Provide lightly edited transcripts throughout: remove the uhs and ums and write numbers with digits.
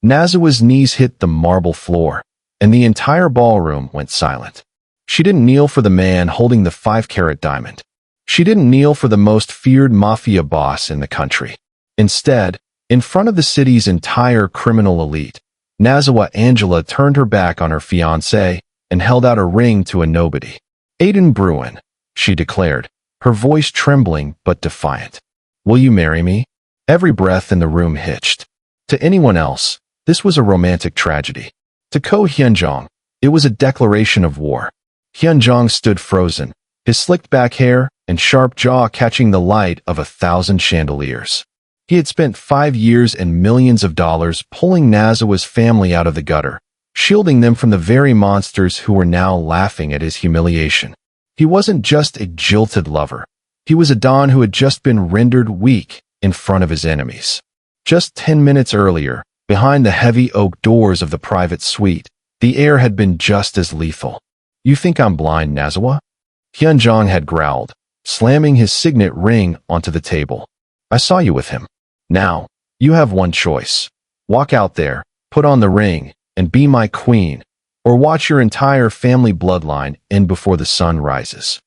Nazziwa's knees hit the marble floor, and the entire ballroom went silent. She didn't kneel for the man holding the 5-carat diamond. She didn't kneel for the most feared mafia boss in the country. Instead, in front of the city's entire criminal elite, Nazziwa Angela turned her back on her fiancé and held out a ring to a nobody. "Aiden Bruin," she declared, her voice trembling but defiant. "Will you marry me?" Every breath in the room hitched. To anyone else, this was a romantic tragedy. To Hyun-jong, it was a declaration of war. Hyun-jong stood frozen, his slicked back hair and sharp jaw catching the light of 1,000 chandeliers. He had spent 5 years and millions of dollars pulling Nazziwa's family out of the gutter, shielding them from the very monsters who were now laughing at his humiliation. He wasn't just a jilted lover. He was a don who had just been rendered weak in front of his enemies. Just 10 minutes earlier, behind the heavy oak doors of the private suite, the air had been just as lethal. "You think I'm blind, Nazziwa?" Hyun-jong had growled, slamming his signet ring onto the table. "I saw you with him. Now, you have one choice. Walk out there, put on the ring, and be my queen, or watch your entire family bloodline end before the sun rises."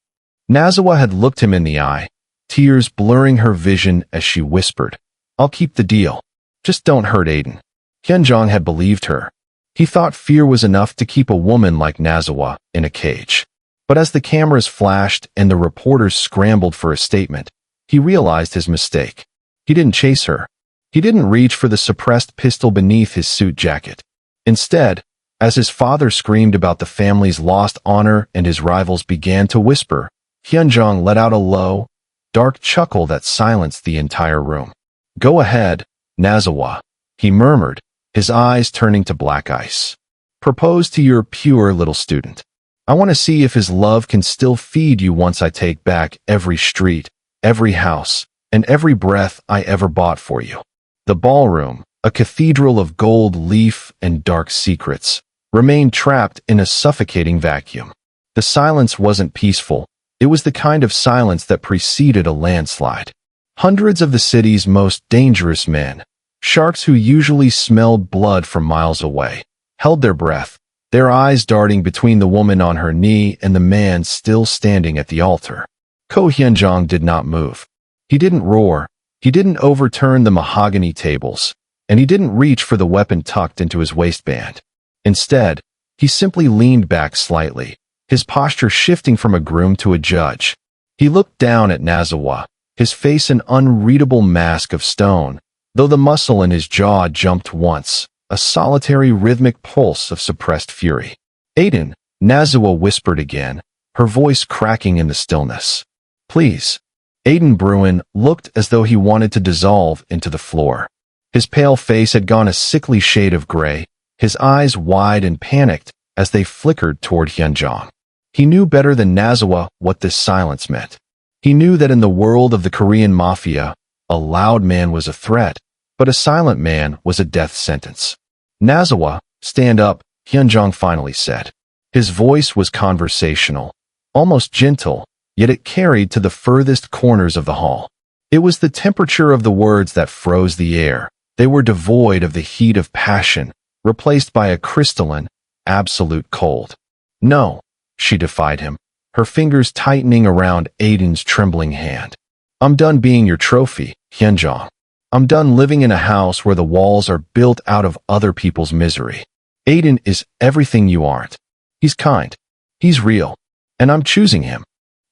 Nazziwa had looked him in the eye, tears blurring her vision as she whispered, "I'll keep the deal. Just don't hurt Aiden." Hyun-jong had believed her. He thought fear was enough to keep a woman like Nazziwa in a cage. But as the cameras flashed and the reporters scrambled for a statement, he realized his mistake. He didn't chase her. He didn't reach for the suppressed pistol beneath his suit jacket. Instead, as his father screamed about the family's lost honor and his rivals began to whisper, Hyun-jong let out a low, dark chuckle that silenced the entire room. "Go ahead, Nazziwa," he murmured, his eyes turning to black ice. "Propose to your pure little student. I want to see if his love can still feed you once I take back every street, every house, and every breath I ever bought for you." The ballroom, a cathedral of gold leaf and dark secrets, remained trapped in a suffocating vacuum. The silence wasn't peaceful. It was the kind of silence that preceded a landslide. Hundreds of the city's most dangerous men, sharks who usually smelled blood from miles away, held their breath, their eyes darting between the woman on her knee and the man still standing at the altar. Hyun-jong did not move. He didn't roar, he didn't overturn the mahogany tables, and he didn't reach for the weapon tucked into his waistband. Instead, he simply leaned back slightly, his posture shifting from a groom to a judge. He looked down at Nazziwa, his face an unreadable mask of stone, though the muscle in his jaw jumped once, a solitary rhythmic pulse of suppressed fury. "Aiden," Nazziwa whispered again, her voice cracking in the stillness. "Please." Aiden Bruin looked as though he wanted to dissolve into the floor. His pale face had gone a sickly shade of gray, his eyes wide and panicked as they flickered toward Hyun-jong. He knew better than Nazziwa what this silence meant. He knew that in the world of the Korean Mafia, a loud man was a threat, but a silent man was a death sentence. "Nazziwa, stand up," Hyun-jong finally said. His voice was conversational, almost gentle, yet it carried to the furthest corners of the hall. It was the temperature of the words that froze the air. They were devoid of the heat of passion, replaced by a crystalline, absolute cold. "No," she defied him, her fingers tightening around Aiden's trembling hand. "I'm done being your trophy, Hyun-jong. I'm done living in a house where the walls are built out of other people's misery. Aiden is everything you aren't. He's kind. He's real. And I'm choosing him."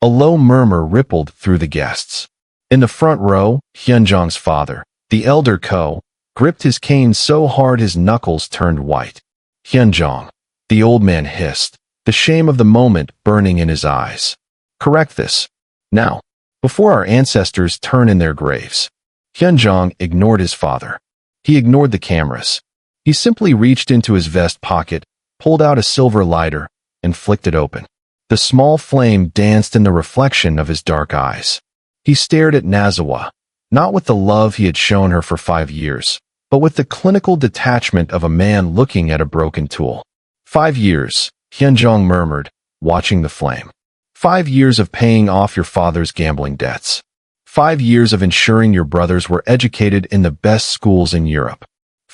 A low murmur rippled through the guests. In the front row, Hyun-jong's father, the elder Ko, gripped his cane so hard his knuckles turned white. "Hyun-jong," the old man hissed, the shame of the moment burning in his eyes. "Correct this. Now, before our ancestors turn in their graves." Hyun-jong ignored his father. He ignored the cameras. He simply reached into his vest pocket, pulled out a silver lighter, and flicked it open. The small flame danced in the reflection of his dark eyes. He stared at Nazziwa, not with the love he had shown her for 5 years, but with the clinical detachment of a man looking at a broken tool. 5 years, Hyun-jong murmured, watching the flame. 5 years of paying off your father's gambling debts. 5 years of ensuring your brothers were educated in the best schools in Europe.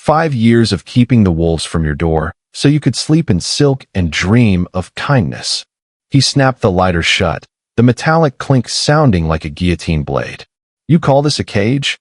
5 years of keeping the wolves from your door, so you could sleep in silk and dream of kindness. He snapped the lighter shut, the metallic clink sounding like a guillotine blade. You call this a cage?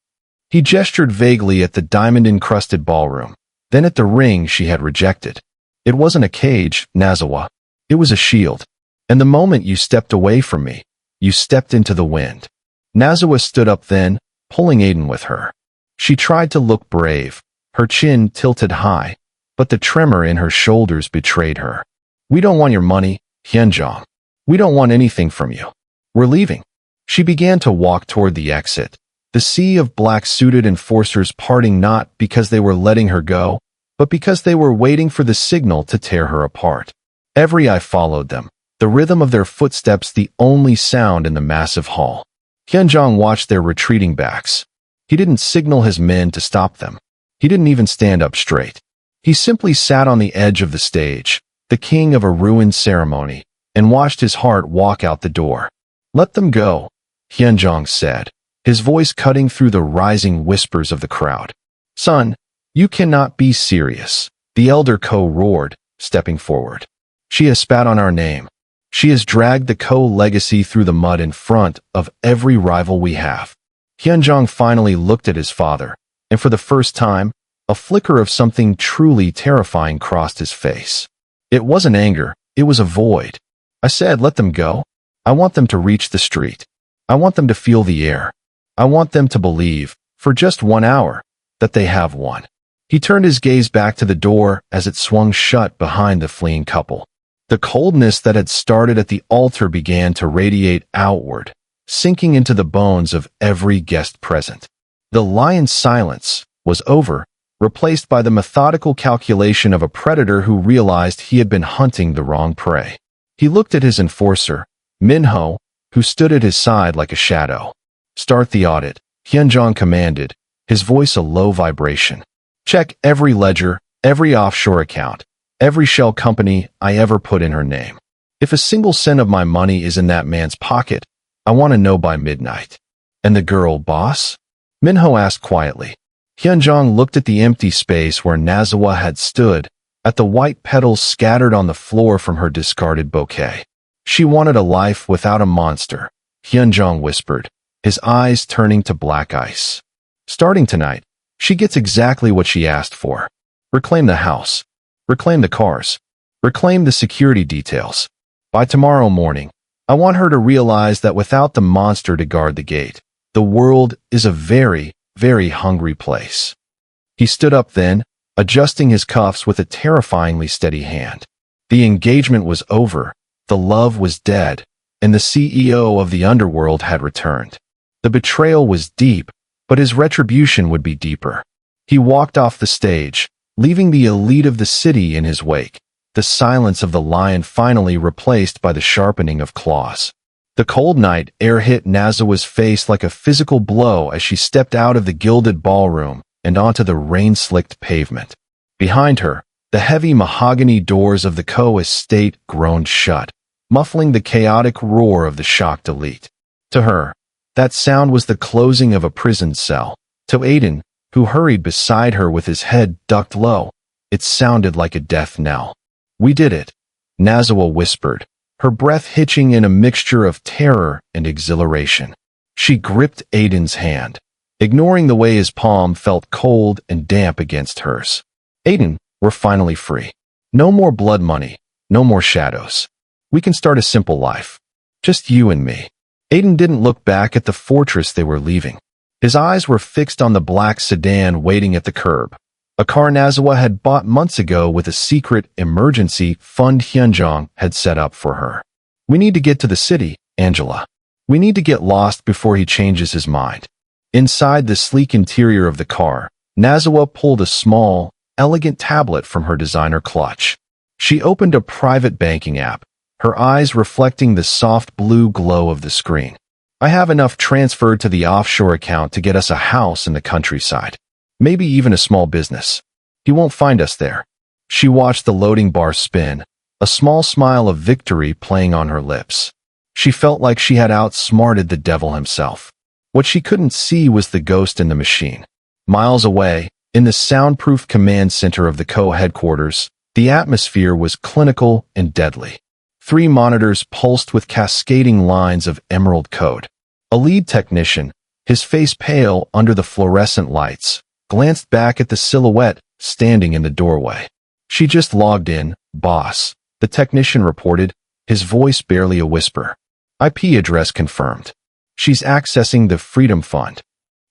He gestured vaguely at the diamond-encrusted ballroom, then at the ring she had rejected. It wasn't a cage, Nazziwa. It was a shield. And the moment you stepped away from me, you stepped into the wind. Nazziwa stood up then, pulling Aiden with her. She tried to look brave, her chin tilted high, but the tremor in her shoulders betrayed her. We don't want your money, Hyun-jong. We don't want anything from you. We're leaving. She began to walk toward the exit, the sea of black-suited enforcers parting not because they were letting her go, but because they were waiting for the signal to tear her apart. Every eye followed them, the rhythm of their footsteps the only sound in the massive hall. Hyun-jong watched their retreating backs. He didn't signal his men to stop them. He didn't even stand up straight. He simply sat on the edge of the stage, the king of a ruined ceremony, and watched his heart walk out the door. Let them go, Hyun-jong said, his voice cutting through the rising whispers of the crowd. Son, you cannot be serious, the elder Ko roared, stepping forward. She has spat on our name. She has dragged the Ko legacy through the mud in front of every rival we have. Hyun-jong finally looked at his father, and for the first time, a flicker of something truly terrifying crossed his face. It wasn't anger, it was a void. I said let them go. I want them to reach the street. I want them to feel the air. I want them to believe, for just 1 hour, that they have won. He turned his gaze back to the door as it swung shut behind the fleeing couple. The coldness that had started at the altar began to radiate outward, sinking into the bones of every guest present. The lion's silence was over, replaced by the methodical calculation of a predator who realized he had been hunting the wrong prey. He looked at his enforcer, Minho, who stood at his side like a shadow. Start the audit, Hyun-jong commanded, his voice a low vibration. Check every ledger, every offshore account, every shell company I ever put in her name. If a single cent of my money is in that man's pocket, I want to know by midnight. And the girl, boss? Minho asked quietly. Hyun-jong looked at the empty space where Nazziwa had stood, at the white petals scattered on the floor from her discarded bouquet. She wanted a life without a monster, Hyun-jong whispered, his eyes turning to black ice. Starting tonight, she gets exactly what she asked for. Reclaim the house. Reclaim the cars. Reclaim the security details. By tomorrow morning, I want her to realize that without the monster to guard the gate, the world is a very, very hungry place. He stood up then, adjusting his cuffs with a terrifyingly steady hand. The engagement was over, the love was dead, and the CEO of the underworld had returned. The betrayal was deep, but his retribution would be deeper. He walked off the stage, leaving the elite of the city in his wake, the silence of the lion finally replaced by the sharpening of claws. The cold night air hit Nazziwa's face like a physical blow as she stepped out of the gilded ballroom and onto the rain-slicked pavement. Behind her, the heavy mahogany doors of the Ko estate groaned shut, muffling the chaotic roar of the shocked elite. To her, that sound was the closing of a prison cell. To Aiden, who hurried beside her with his head ducked low, it sounded like a death knell. We did it, Nazziwa whispered, her breath hitching in a mixture of terror and exhilaration. She gripped Aiden's hand, ignoring the way his palm felt cold and damp against hers. Aiden, we're finally free. No more blood money, no more shadows. We can start a simple life. Just you and me. Aiden didn't look back at the fortress they were leaving. His eyes were fixed on the black sedan waiting at the curb, a car Nazziwa had bought months ago with a secret emergency fund Hyun-jong had set up for her. We need to get to the city, Angela. We need to get lost before he changes his mind. Inside the sleek interior of the car, Nazziwa pulled a small, elegant tablet from her designer clutch. She opened a private banking app, her eyes reflecting the soft blue glow of the screen. I have enough transferred to the offshore account to get us a house in the countryside. Maybe even a small business. He won't find us there. She watched the loading bar spin, a small smile of victory playing on her lips. She felt like she had outsmarted the devil himself. What she couldn't see was the ghost in the machine. Miles away, In the soundproof command center of the co-headquarters, the atmosphere was clinical and deadly. 3 monitors pulsed with cascading lines of emerald code. A lead technician, his face pale under the fluorescent lights, glanced back at the silhouette standing in the doorway. "She just logged in, boss," the technician reported, his voice barely a whisper. "IP address confirmed. She's accessing the Freedom Fund.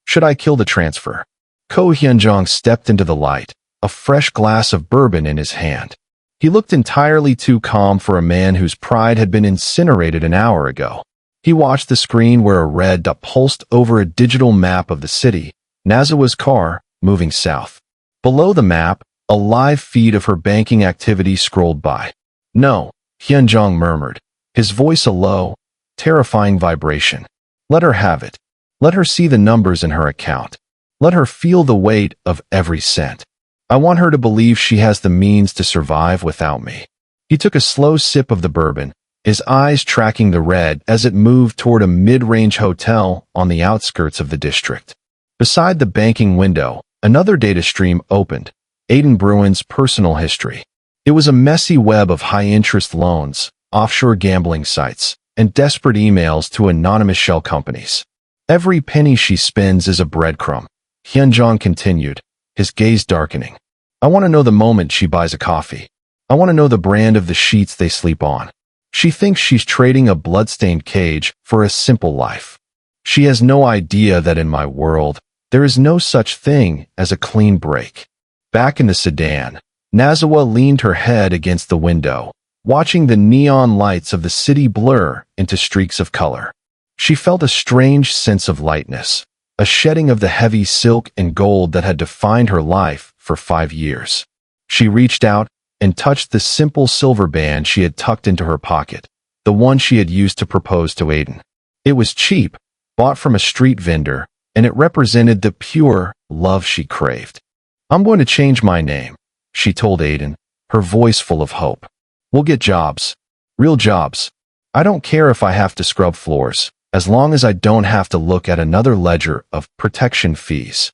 Should I kill the transfer?" Hyun-jong stepped into the light, a fresh glass of bourbon in his hand. He looked entirely too calm for a man whose pride had been incinerated an hour ago. He watched the screen where a red dot pulsed over a digital map of the city, Nazziwa's car, moving south. Below the map, a live feed of her banking activity scrolled by. "No," Hyun-jong murmured, his voice a low, terrifying vibration. "Let her have it. Let her see the numbers in her account. Let her feel the weight of every cent. I want her to believe she has the means to survive without me." He took a slow sip of the bourbon, his eyes tracking the red as it moved toward a mid-range hotel on the outskirts of the district. Beside the banking window, another data stream opened, Aiden Bruin's personal history. It was a messy web of high-interest loans, offshore gambling sites, and desperate emails to anonymous shell companies. "Every penny she spends is a breadcrumb," Hyun-jong continued, his gaze darkening. "I want to know the moment she buys a coffee. I want to know the brand of the sheets they sleep on. She thinks she's trading a bloodstained cage for a simple life. She has no idea that in my world, there is no such thing as a clean break." Back in the sedan, Nazziwa leaned her head against the window, watching the neon lights of the city blur into streaks of color. She felt a strange sense of lightness, a shedding of the heavy silk and gold that had defined her life for 5 years. She reached out and touched the simple silver band she had tucked into her pocket, the one she had used to propose to Aiden. It was cheap, bought from a street vendor, and it represented the pure love she craved. "I'm going to change my name," she told Aiden, her voice full of hope. "We'll get jobs. Real jobs. I don't care if I have to scrub floors, as long as I don't have to look at another ledger of protection fees."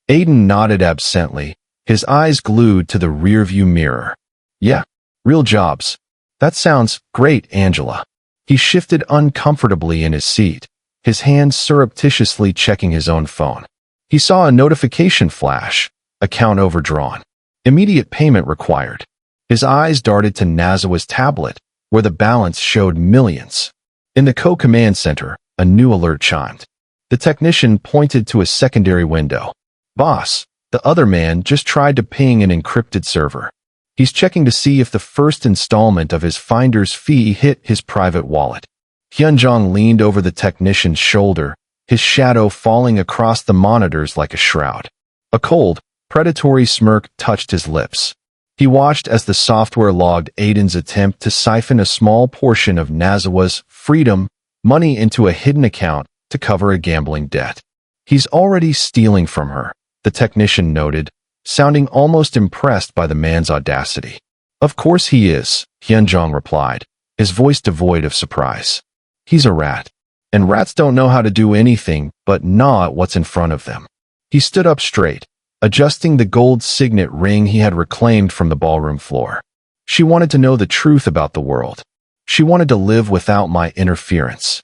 Aiden nodded absently, his eyes glued to the rearview mirror. "Yeah, real jobs. That sounds great, Angela." He shifted uncomfortably in his seat, his hand surreptitiously checking his own phone. He saw a notification flash, account overdrawn. Immediate payment required. His eyes darted to Nazziwa's tablet, where the balance showed millions. In the co-command center, a new alert chimed. The technician pointed to a secondary window. "Boss, the other man just tried to ping an encrypted server. He's checking to see if the first installment of his finder's fee hit his private wallet." Hyun-jong leaned over the technician's shoulder, his shadow falling across the monitors like a shroud. A cold, predatory smirk touched his lips. He watched as the software logged Aiden's attempt to siphon a small portion of Nazziwa's freedom money into a hidden account to cover a gambling debt. "He's already stealing from her," the technician noted, sounding almost impressed by the man's audacity. "Of course he is," Hyun-jong replied, his voice devoid of surprise. "He's a rat. And rats don't know how to do anything but gnaw at what's in front of them." He stood up straight, adjusting the gold signet ring he had reclaimed from the ballroom floor. "She wanted to know the truth about the world. She wanted to live without my interference.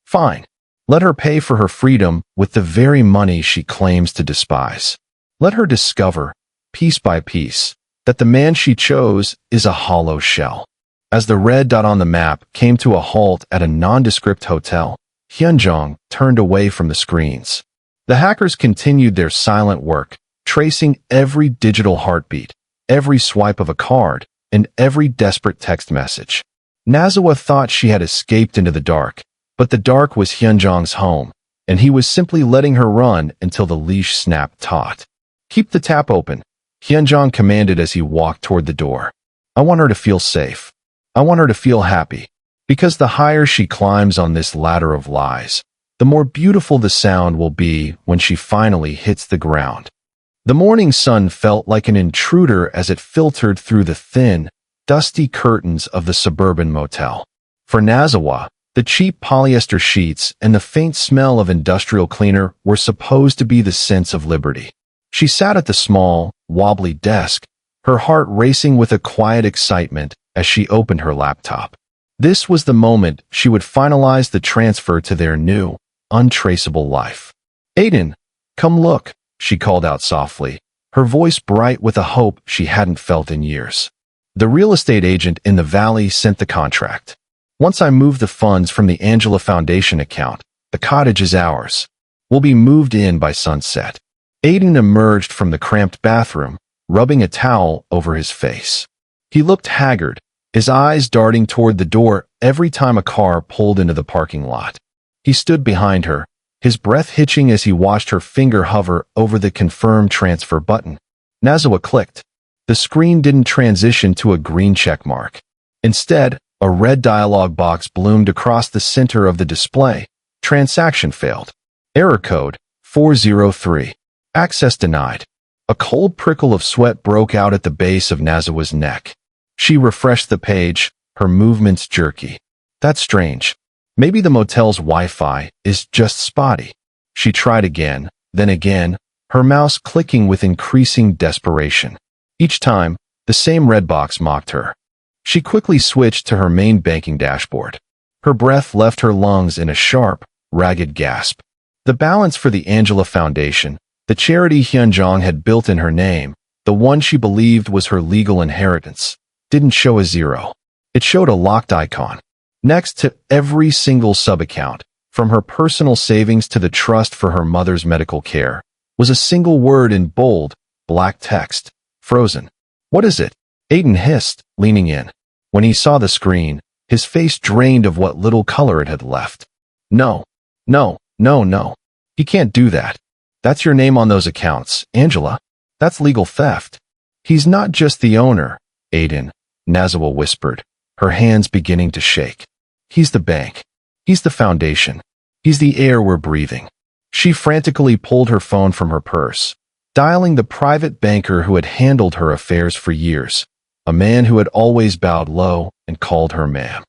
Fine. Let her pay for her freedom with the very money she claims to despise. Let her discover, piece by piece, that the man she chose is a hollow shell." As the red dot on the map came to a halt at a nondescript hotel, Hyun-jong turned away from the screens. The hackers continued their silent work, tracing every digital heartbeat, every swipe of a card, and every desperate text message. Nazziwa thought she had escaped into the dark, but the dark was Hyun-jong's home, and he was simply letting her run until the leash snapped taut. "Keep the tap open," Hyun-jong commanded as he walked toward the door. "I want her to feel safe. I want her to feel happy, because the higher she climbs on this ladder of lies, the more beautiful the sound will be when she finally hits the ground." The morning sun felt like an intruder as it filtered through the thin, dusty curtains of the suburban motel. For Nazziwa, the cheap polyester sheets and the faint smell of industrial cleaner were supposed to be the sense of liberty. She sat at the small, wobbly desk, her heart racing with a quiet excitement as she opened her laptop. This was the moment she would finalize the transfer to their new, untraceable life. "Aiden, come look," she called out softly, her voice bright with a hope she hadn't felt in years. "The real estate agent in the valley sent the contract. Once I move the funds from the Angela Foundation account, the cottage is ours. We'll be moved in by sunset." Aiden emerged from the cramped bathroom, rubbing a towel over his face. He looked haggard, his eyes darting toward the door every time a car pulled into the parking lot. He stood behind her, his breath hitching as he watched her finger hover over the confirm transfer button. Nazziwa clicked. The screen didn't transition to a green check mark. Instead, a red dialog box bloomed across the center of the display. Transaction failed. Error code 403. Access denied. A cold prickle of sweat broke out at the base of Nazziwa's neck. She refreshed the page, her movements jerky. That's strange. Maybe the motel's Wi-Fi is just spotty. She tried again, then again, her mouse clicking with increasing desperation. Each time, the same red box mocked her. She quickly switched to her main banking dashboard. Her breath left her lungs in a sharp, ragged gasp. The balance for the Angela Foundation, the charity Hyun-jong had built in her name, the one she believed was her legal inheritance, didn't show a zero. It showed a locked icon. Next to every single sub-account, from her personal savings to the trust for her mother's medical care, was a single word in bold, black text. Frozen. "What is it?" Aiden hissed, leaning in. When he saw the screen, his face drained of what little color it had left. No. You can't do that. That's your name on those accounts, Angela. That's legal theft. He's not just the owner, Aiden, Nazziwa whispered, her hands beginning to shake. He's the bank. He's the foundation. He's the air we're breathing. She frantically pulled her phone from her purse, dialing the private banker who had handled her affairs for years, a man who had always bowed low and called her ma'am.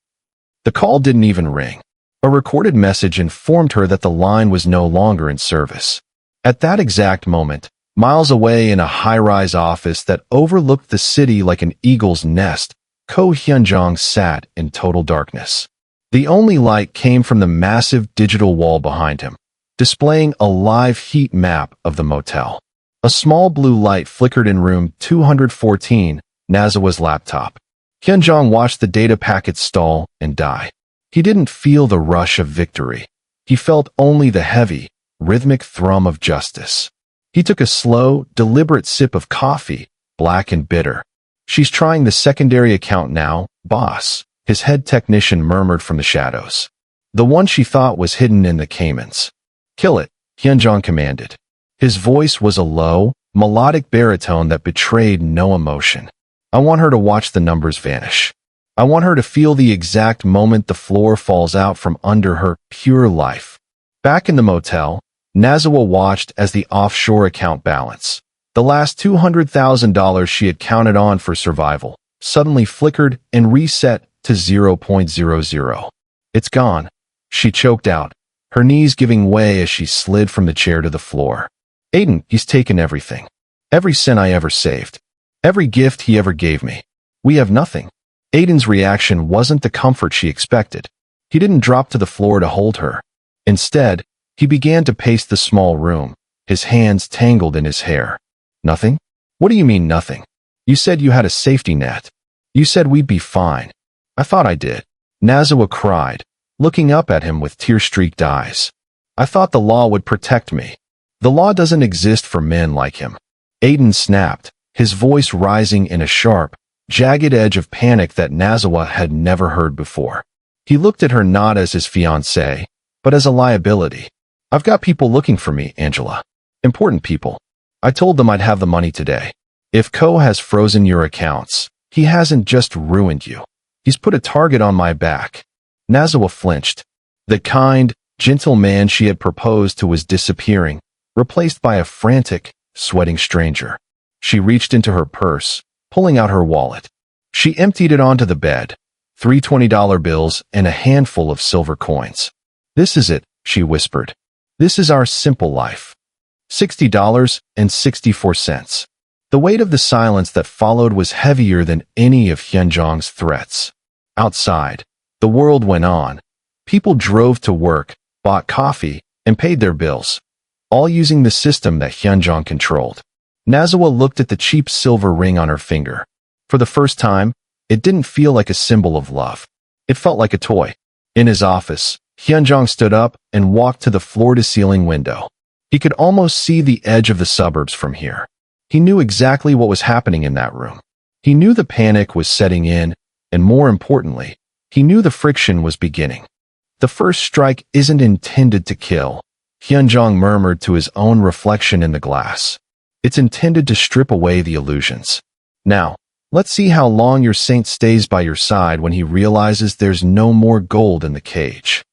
The call didn't even ring. A recorded message informed her that the line was no longer in service. At that exact moment, miles away in a high-rise office that overlooked the city like an eagle's nest, Hyun-jong sat in total darkness. The only light came from the massive digital wall behind him, displaying a live heat map of the motel. A small blue light flickered in room 214, Nazziwa's laptop. Hyun-jong watched the data packets stall and die. He didn't feel the rush of victory. He felt only the heavy, rhythmic thrum of justice. He took a slow, deliberate sip of coffee, black and bitter. "She's trying the secondary account now, boss," his head technician murmured from the shadows. "The one she thought was hidden in the Caymans." "Kill it," Hyun-jong commanded. His voice was a low, melodic baritone that betrayed no emotion. "I want her to watch the numbers vanish. I want her to feel the exact moment the floor falls out from under her pure life." Back in the motel, Nazziwa watched as the offshore account balance, the last $200,000 she had counted on for survival, suddenly flickered and reset to 0.00. "It's gone," she choked out, her knees giving way as she slid from the chair to the floor. "Aiden, he's taken everything. Every cent I ever saved. Every gift he ever gave me. We have nothing." Aiden's reaction wasn't the comfort she expected. He didn't drop to the floor to hold her. Instead, he began to pace the small room, his hands tangled in his hair. "Nothing? What do you mean nothing? You said you had a safety net. You said we'd be fine." "I thought I did," Nazziwa cried, looking up at him with tear-streaked eyes. "I thought the law would protect me. The law doesn't exist for men like him." Aiden snapped, his voice rising in a sharp, jagged edge of panic that Nazziwa had never heard before. He looked at her not as his fiancé, but as a liability. "I've got people looking for me, Angela. Important people. I told them I'd have the money today. If Ko has frozen your accounts, he hasn't just ruined you. He's put a target on my back." Nazziwa flinched. The kind, gentle man she had proposed to was disappearing, replaced by a frantic, sweating stranger. She reached into her purse, pulling out her wallet. She emptied it onto the bed, 3 $20 bills and a handful of silver coins. "This is it," she whispered. "This is our simple life. $60.64. The weight of the silence that followed was heavier than any of Hyun-jong's threats. Outside, the world went on. People drove to work, bought coffee, and paid their bills, all using the system that Hyun-jong controlled. Nazziwa looked at the cheap silver ring on her finger. For the first time, it didn't feel like a symbol of love. It felt like a toy. In his office, Hyun-jong stood up and walked to the floor-to-ceiling window. He could almost see the edge of the suburbs from here. He knew exactly what was happening in that room. He knew the panic was setting in, and more importantly, he knew the friction was beginning. The first strike isn't intended to kill, Hyun-jong murmured to his own reflection in the glass. It's intended to strip away the illusions. Now, let's see how long your saint stays by your side when he realizes there's no more gold in the cage.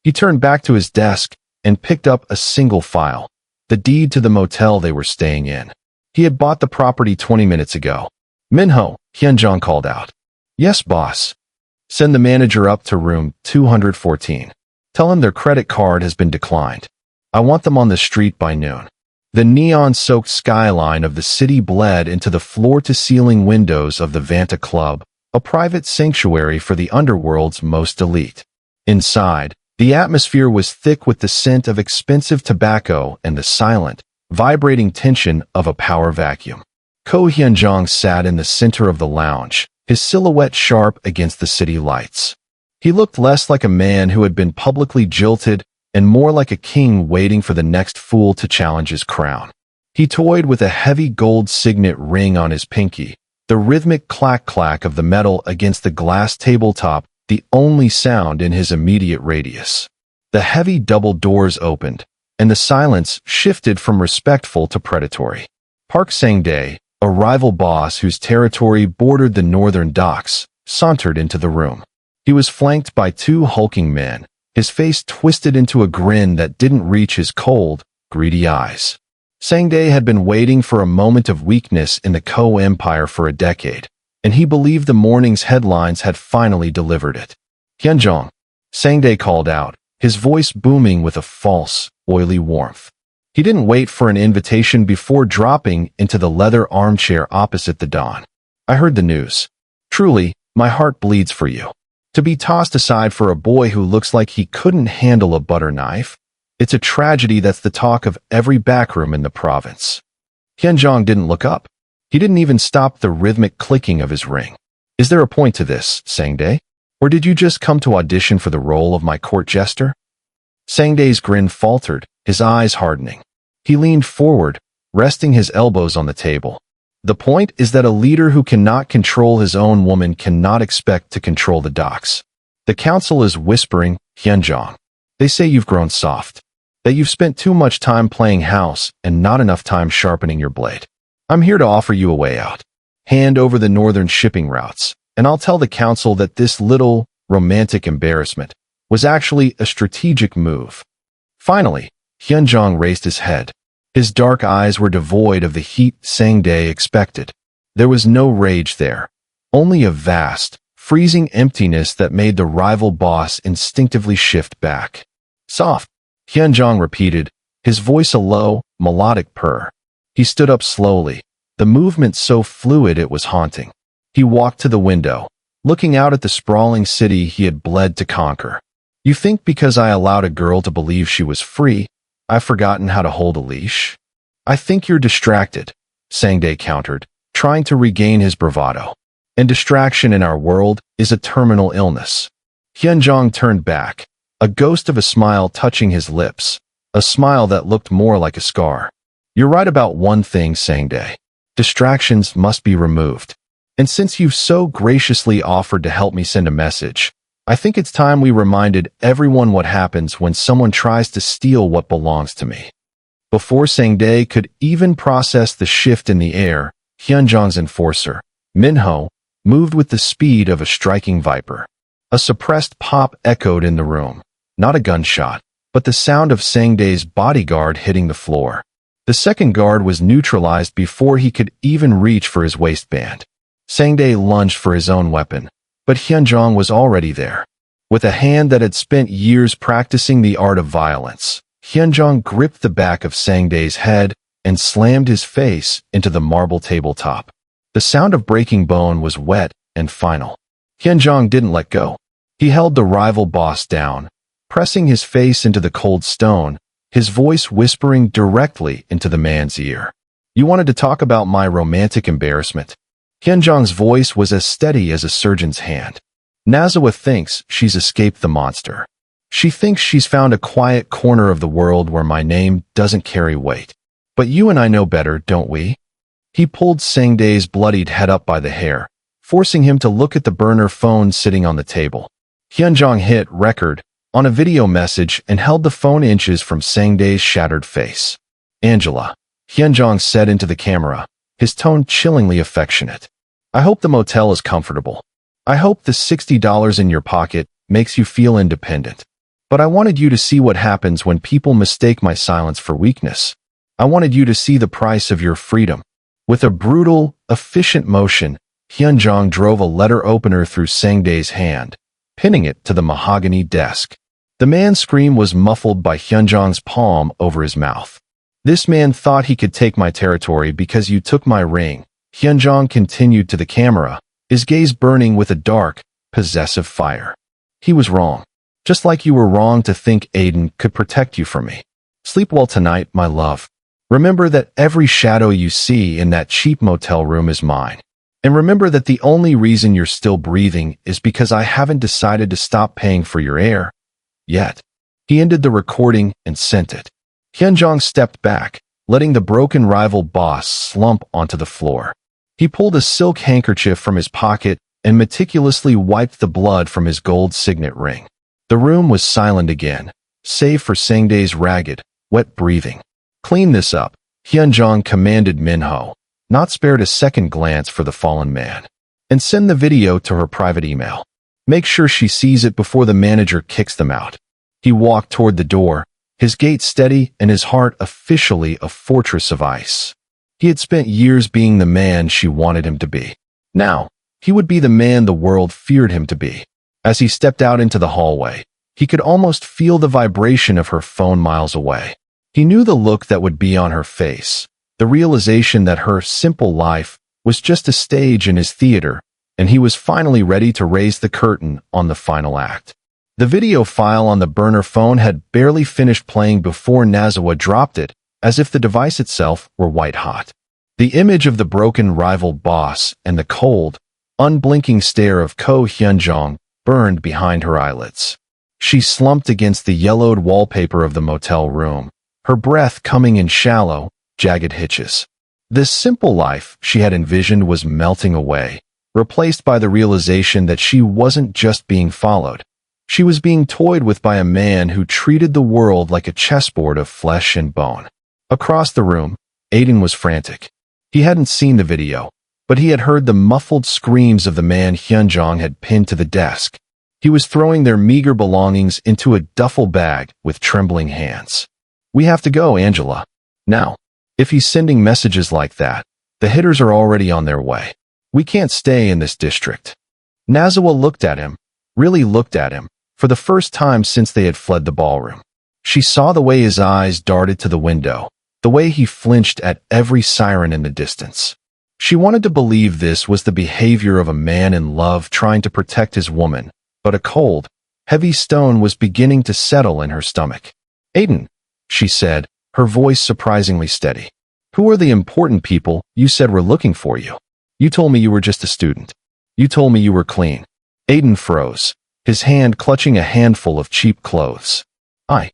He turned back to his desk and picked up a single file, the deed to the motel they were staying in. He had bought the property 20 minutes ago. Minho, Hyun-jong called out. Yes, boss. Send the manager up to room 214. Tell him their credit card has been declined. I want them on the street by noon. The neon-soaked skyline of the city bled into the floor-to-ceiling windows of the Vanta Club, a private sanctuary for the underworld's most elite. Inside, the atmosphere was thick with the scent of expensive tobacco and the silent, vibrating tension of a power vacuum. Ko Hyun-jong sat in the center of the lounge, his silhouette sharp against the city lights. He looked less like a man who had been publicly jilted and more like a king waiting for the next fool to challenge his crown. He toyed with a heavy gold signet ring on his pinky, the rhythmic clack-clack of the metal against the glass tabletop the only sound in his immediate radius. The heavy double doors opened, and the silence shifted from respectful to predatory. Park Sang-dae, a rival boss whose territory bordered the northern docks, sauntered into the room. He was flanked by two hulking men, his face twisted into a grin that didn't reach his cold, greedy eyes. Sang-dae had been waiting for a moment of weakness in the Ko Empire for a decade, and he believed the morning's headlines had finally delivered it. Hyun-jong, Sang-dae called out, his voice booming with a false, oily warmth. He didn't wait for an invitation before dropping into the leather armchair opposite the dawn. I heard the news. Truly, my heart bleeds for you. To be tossed aside for a boy who looks like he couldn't handle a butter knife? It's a tragedy that's the talk of every backroom in the province. Hyun-jong didn't look up. He didn't even stop the rhythmic clicking of his ring. Is there a point to this, Sang-dae? Or did you just come to audition for the role of my court jester? Sang-dae's grin faltered, his eyes hardening. He leaned forward, resting his elbows on the table. The point is that a leader who cannot control his own woman cannot expect to control the docks. The council is whispering, Hyun-jong. They say you've grown soft. That you've spent too much time playing house and not enough time sharpening your blade. I'm here to offer you a way out. Hand over the northern shipping routes, and I'll tell the council that this little, romantic embarrassment was actually a strategic move. Finally, Hyun-jong raised his head. His dark eyes were devoid of the heat Sang-dae expected. There was no rage there, only a vast, freezing emptiness that made the rival boss instinctively shift back. Soft, Hyun-jong repeated, his voice a low, melodic purr. He stood up slowly, the movement so fluid it was haunting. He walked to the window, looking out at the sprawling city he had bled to conquer. You think because I allowed a girl to believe she was free, I've forgotten how to hold a leash? I think you're distracted, Sang-dae countered, trying to regain his bravado. And distraction in our world is a terminal illness. Hyun-jong turned back, a ghost of a smile touching his lips, a smile that looked more like a scar. You're right about one thing, Sang-dae. Distractions must be removed. And since you've so graciously offered to help me send a message, I think it's time we reminded everyone what happens when someone tries to steal what belongs to me. Before Sang-dae could even process the shift in the air, Hyun-jong's enforcer, Minho, moved with the speed of a striking viper. A suppressed pop echoed in the room, not a gunshot, but the sound of Sang-dae's bodyguard hitting the floor. The second guard was neutralized before he could even reach for his waistband. Sang-dae lunged for his own weapon, but Hyun-jong was already there. With a hand that had spent years practicing the art of violence, Hyun-jong gripped the back of Sang-dae's head and slammed his face into the marble tabletop. The sound of breaking bone was wet and final. Hyun-jong didn't let go. He held the rival boss down, pressing his face into the cold stone, his voice whispering directly into the man's ear. "You wanted to talk about my romantic embarrassment." Hyun-jong's voice was as steady as a surgeon's hand. "Nazziwa thinks she's escaped the monster. She thinks she's found a quiet corner of the world where my name doesn't carry weight. But you and I know better, don't we?" He pulled Sang-dae's bloodied head up by the hair, forcing him to look at the burner phone sitting on the table. Hyun-jong hit record on a video message and held the phone inches from Sang-dae's shattered face. "Angela," Hyun-jong said into the camera, his tone chillingly affectionate. "I hope the motel is comfortable. I hope the $60 in your pocket makes you feel independent. But I wanted you to see what happens when people mistake my silence for weakness. I wanted you to see the price of your freedom." With a brutal, efficient motion, Hyun-jong drove a letter opener through Sang-dae's hand, pinning it to the mahogany desk. The man's scream was muffled by Hyun-jong's palm over his mouth. "This man thought he could take my territory because you took my ring," Hyun-jong continued to the camera, his gaze burning with a dark, possessive fire. "He was wrong. Just like you were wrong to think Aiden could protect you from me. Sleep well tonight, my love. Remember that every shadow you see in that cheap motel room is mine. And remember that the only reason you're still breathing is because I haven't decided to stop paying for your air yet." He ended the recording and sent it. Hyun-jong stepped back, letting the broken rival boss slump onto the floor. He pulled a silk handkerchief from his pocket and meticulously wiped the blood from his gold signet ring. The room was silent again, save for Sang-dae's ragged, wet breathing. "Clean this up," Hyun-jong commanded Minho, not spared a second glance for the fallen man. "And send the video to her private email. Make sure she sees it before the manager kicks them out." He walked toward the door, his gait steady and his heart officially a fortress of ice. He had spent years being the man she wanted him to be. Now, he would be the man the world feared him to be. As he stepped out into the hallway, he could almost feel the vibration of her phone miles away. He knew the look that would be on her face, the realization that her simple life was just a stage in his theater, and he was finally ready to raise the curtain on the final act. The video file on the burner phone had barely finished playing before Nazziwa dropped it, as if the device itself were white-hot. The image of the broken rival boss and the cold, unblinking stare of Ko Hyun-jong burned behind her eyelids. She slumped against the yellowed wallpaper of the motel room, her breath coming in shallow, jagged hitches. This simple life she had envisioned was melting away, replaced by the realization that she wasn't just being followed. She was being toyed with by a man who treated the world like a chessboard of flesh and bone. Across the room, Aiden was frantic. He hadn't seen the video, but he had heard the muffled screams of the man Hyun-jong had pinned to the desk. He was throwing their meager belongings into a duffel bag with trembling hands. "We have to go, Angela. Now. If he's sending messages like that, the hitters are already on their way. We can't stay in this district." Nazziwa looked at him, really looked at him, for the first time since they had fled the ballroom. She saw the way his eyes darted to the window, the way he flinched at every siren in the distance. She wanted to believe this was the behavior of a man in love trying to protect his woman, but a cold, heavy stone was beginning to settle in her stomach. "Aiden," she said, her voice surprisingly steady. "Who are the important people you said were looking for you? You told me you were just a student. You told me you were clean." Aiden froze, his hand clutching a handful of cheap clothes. I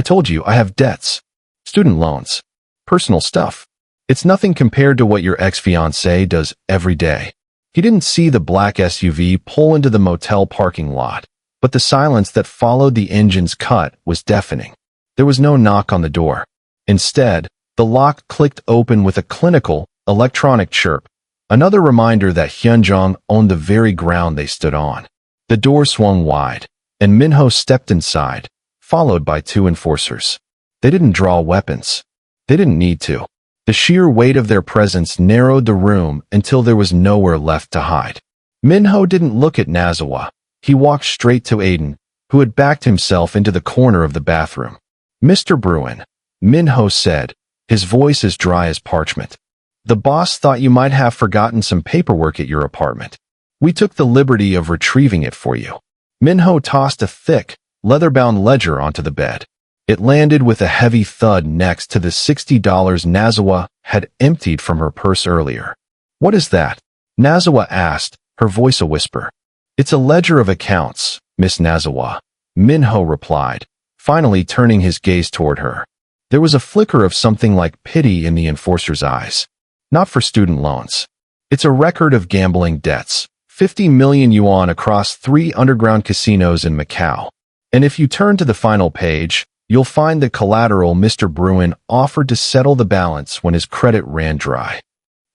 told you I have debts. Student loans. Personal stuff. It's nothing compared to what your ex-fiancé does every day." He didn't see the black SUV pull into the motel parking lot, but the silence that followed the engine's cut was deafening. There was no knock on the door. Instead, the lock clicked open with a clinical, electronic chirp, another reminder that Hyun-jong owned the very ground they stood on. The door swung wide, and Minho stepped inside, followed by two enforcers. They didn't draw weapons. They didn't need to. The sheer weight of their presence narrowed the room until there was nowhere left to hide. Minho didn't look at Nazziwa. He walked straight to Aiden, who had backed himself into the corner of the bathroom. Mr. Bruin, Minho said, his voice as dry as parchment. The boss thought you might have forgotten some paperwork at your apartment. We took the liberty of retrieving it for you. Minho tossed a thick, leather-bound ledger onto the bed. It landed with a heavy thud next to the $60 Nazziwa had emptied from her purse earlier. What is that? Nazziwa asked, her voice a whisper. It's a ledger of accounts, Miss Nazziwa, Minho replied, finally turning his gaze toward her. There was a flicker of something like pity in the enforcer's eyes. Not for student loans. It's a record of gambling debts, 50 million yuan across 3 underground casinos in Macau. And if you turn to the final page, you'll find the collateral Mr. Bruin offered to settle the balance when his credit ran dry.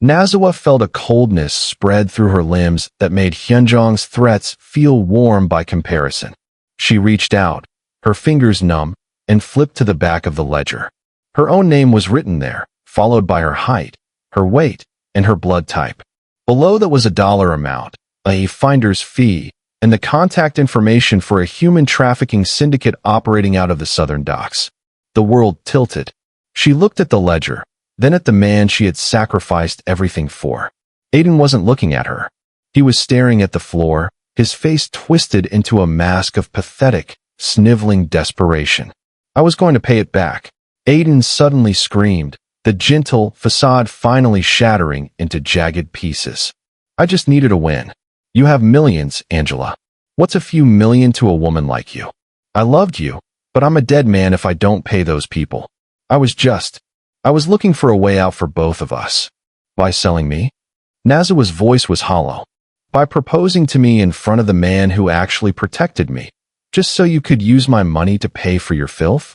Nazziwa felt a coldness spread through her limbs that made Hyun-jong's threats feel warm by comparison. She reached out, her fingers numb, and flipped to the back of the ledger. Her own name was written there, followed by her height, her weight, and her blood type. Below that was a dollar amount, a finder's fee, and the contact information for a human trafficking syndicate operating out of the southern docks. The world tilted. She looked at the ledger, then at the man she had sacrificed everything for. Aiden wasn't looking at her. He was staring at the floor, his face twisted into a mask of pathetic, sniveling desperation. I was going to pay it back. Aiden suddenly screamed, the gentle facade finally shattering into jagged pieces. I just needed a win. You have millions, Angela. What's a few million to a woman like you? I loved you, but I'm a dead man if I don't pay those people. I was looking for a way out for both of us. By selling me? Nazziwa's voice was hollow. By proposing to me in front of the man who actually protected me, just so you could use my money to pay for your filth?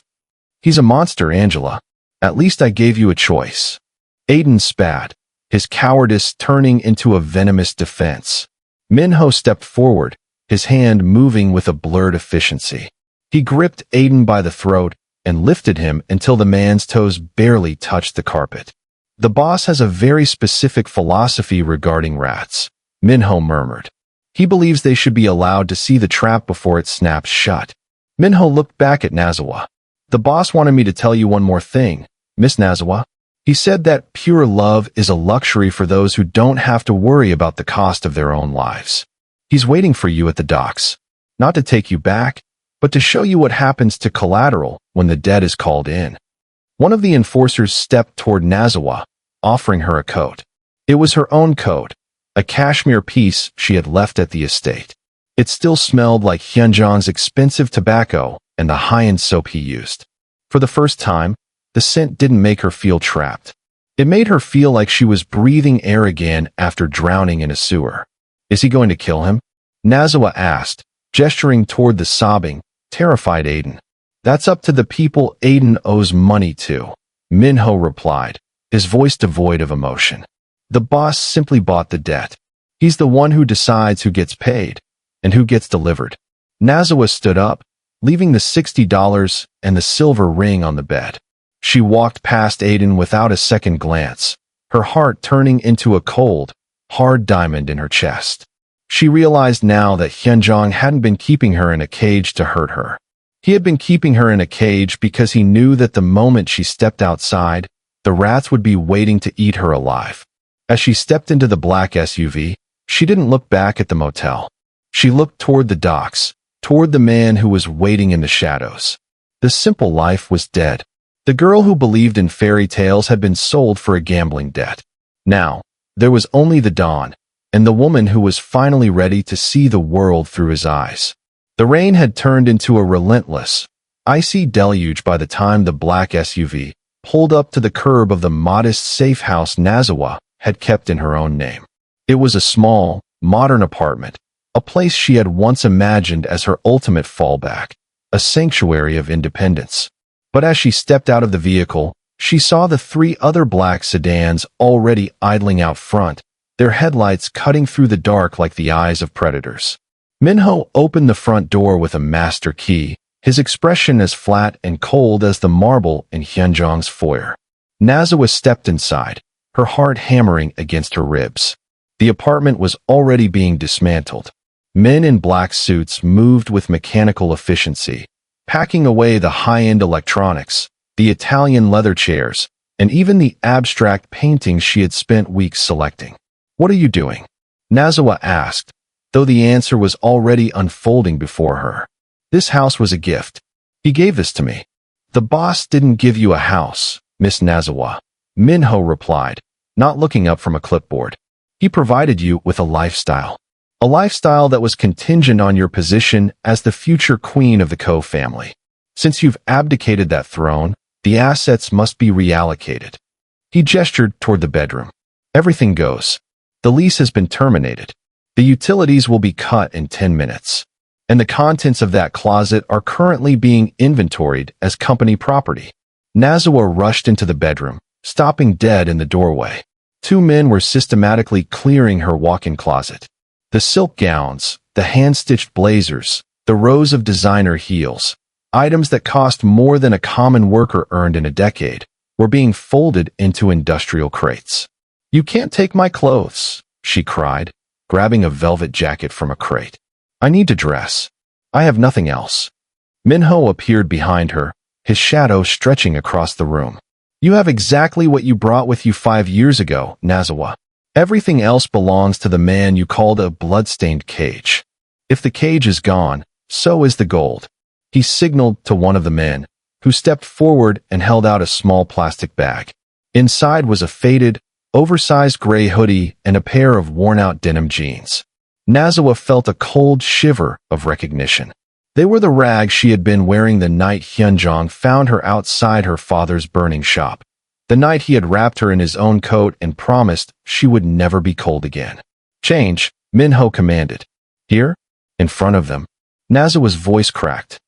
He's a monster, Angela. At least I gave you a choice. Aiden spat, his cowardice turning into a venomous defense. Minho stepped forward, his hand moving with a blurred efficiency. He gripped Aiden by the throat and lifted him until the man's toes barely touched the carpet. The boss has a very specific philosophy regarding rats, Minho murmured. He believes they should be allowed to see the trap before it snaps shut. Minho looked back at Nazziwa. The boss wanted me to tell you one more thing, Miss Nazziwa. He said that pure love is a luxury for those who don't have to worry about the cost of their own lives. He's waiting for you at the docks, not to take you back, but to show you what happens to collateral when the debt is called in. One of the enforcers stepped toward Nazziwa, offering her a coat. It was her own coat, a cashmere piece she had left at the estate. It still smelled like Hyun-jong's expensive tobacco and the high-end soap he used. For the first time, the scent didn't make her feel trapped. It made her feel like she was breathing air again after drowning in a sewer. Is he going to kill him? Nazziwa asked, gesturing toward the sobbing, terrified Aiden. That's up to the people Aiden owes money to, Minho replied, his voice devoid of emotion. The boss simply bought the debt. He's the one who decides who gets paid and who gets delivered. Nazziwa stood up, leaving the $60 and the silver ring on the bed. She walked past Aiden without a second glance, her heart turning into a cold, hard diamond in her chest. She realized now that Hyun-jong hadn't been keeping her in a cage to hurt her. He had been keeping her in a cage because he knew that the moment she stepped outside, the rats would be waiting to eat her alive. As she stepped into the black SUV, she didn't look back at the motel. She looked toward the docks, toward the man who was waiting in the shadows. The simple life was dead. The girl who believed in fairy tales had been sold for a gambling debt. Now, there was only the dawn, and the woman who was finally ready to see the world through his eyes. The rain had turned into a relentless, icy deluge by the time the black SUV pulled up to the curb of the modest safe house Nazziwa had kept in her own name. It was a small, modern apartment, a place she had once imagined as her ultimate fallback, a sanctuary of independence. But as she stepped out of the vehicle, she saw the 3 other black sedans already idling out front, their headlights cutting through the dark like the eyes of predators. Minho opened the front door with a master key, his expression as flat and cold as the marble in Hyun-jong's foyer. Nazziwa stepped inside, her heart hammering against her ribs. The apartment was already being dismantled. Men in black suits moved with mechanical efficiency, packing away the high-end electronics, the Italian leather chairs, and even the abstract paintings she had spent weeks selecting. "What are you doing?" Nazziwa asked, though the answer was already unfolding before her. "This house was a gift. He gave this to me." "The boss didn't give you a house, Miss Nazziwa," Minho replied, not looking up from a clipboard. "He provided you with a lifestyle. A lifestyle that was contingent on your position as the future queen of the Ko family. Since you've abdicated that throne, the assets must be reallocated." He gestured toward the bedroom. "Everything goes. The lease has been terminated. The utilities will be cut in 10 minutes. And the contents of that closet are currently being inventoried as company property." Nazziwa rushed into the bedroom, stopping dead in the doorway. Two men were systematically clearing her walk-in closet. The silk gowns, the hand-stitched blazers, the rows of designer heels, items that cost more than a common worker earned in a decade, were being folded into industrial crates. "You can't take my clothes," she cried, grabbing a velvet jacket from a crate. "I need to dress. I have nothing else." Minho appeared behind her, his shadow stretching across the room. "You have exactly what you brought with you 5 years ago, Nazziwa. Everything else belongs to the man you called a blood-stained cage. If the cage is gone, so is the gold." He signaled to one of the men, who stepped forward and held out a small plastic bag. Inside was a faded, oversized gray hoodie and a pair of worn-out denim jeans. Nazziwa felt a cold shiver of recognition. They were the rags she had been wearing the night Hyun-jong found her outside her father's burning shop. The night he had wrapped her in his own coat and promised she would never be cold again. "Change," Minho commanded. "Here?" In front of them. Nazziwa's voice cracked.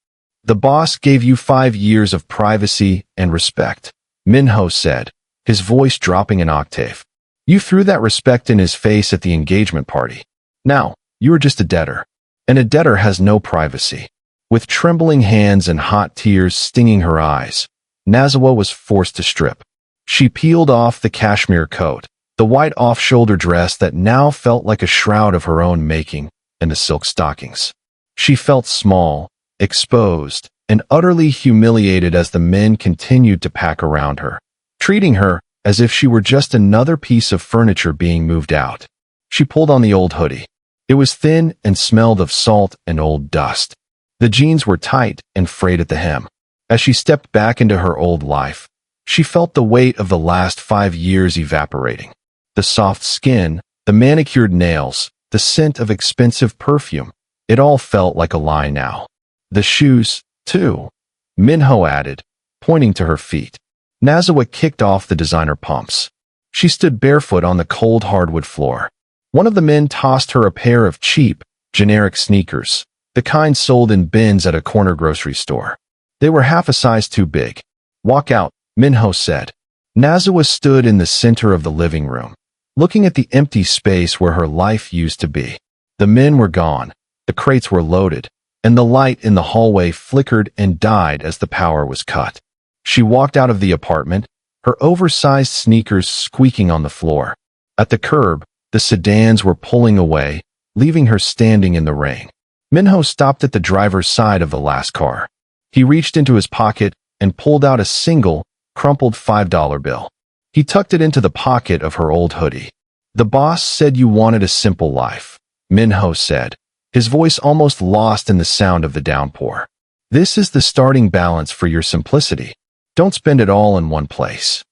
"The boss gave you 5 years of privacy and respect," Minho said, his voice dropping an octave. "You threw that respect in his face at the engagement party. Now, you are just a debtor. And a debtor has no privacy." With trembling hands and hot tears stinging her eyes, Nazziwa was forced to strip. She peeled off the cashmere coat, the white off-shoulder dress that now felt like a shroud of her own making, and the silk stockings. She felt small, exposed, and utterly humiliated as the men continued to pack around her, treating her as if she were just another piece of furniture being moved out. She pulled on the old hoodie. It was thin and smelled of salt and old dust. The jeans were tight and frayed at the hem. As she stepped back into her old life, she felt the weight of the last 5 years evaporating. The soft skin, the manicured nails, the scent of expensive perfume, it all felt like a lie now. The shoes, too, Minho added, pointing to her feet. Nazziwa kicked off the designer pumps. She stood barefoot on the cold hardwood floor. One of the men tossed her a pair of cheap, generic sneakers, the kind sold in bins at a corner grocery store. They were half a size too big. "Walk out," Minho said. Nazziwa stood in the center of the living room, looking at the empty space where her life used to be. The men were gone, the crates were loaded, and the light in the hallway flickered and died as the power was cut. She walked out of the apartment, her oversized sneakers squeaking on the floor. At the curb, the sedans were pulling away, leaving her standing in the rain. Minho stopped at the driver's side of the last car. He reached into his pocket and pulled out a single, crumpled $5 bill. He tucked it into the pocket of her old hoodie. "The boss said you wanted a simple life," Minho said, his voice almost lost in the sound of the downpour. "This is the starting balance for your simplicity. Don't spend it all in one place."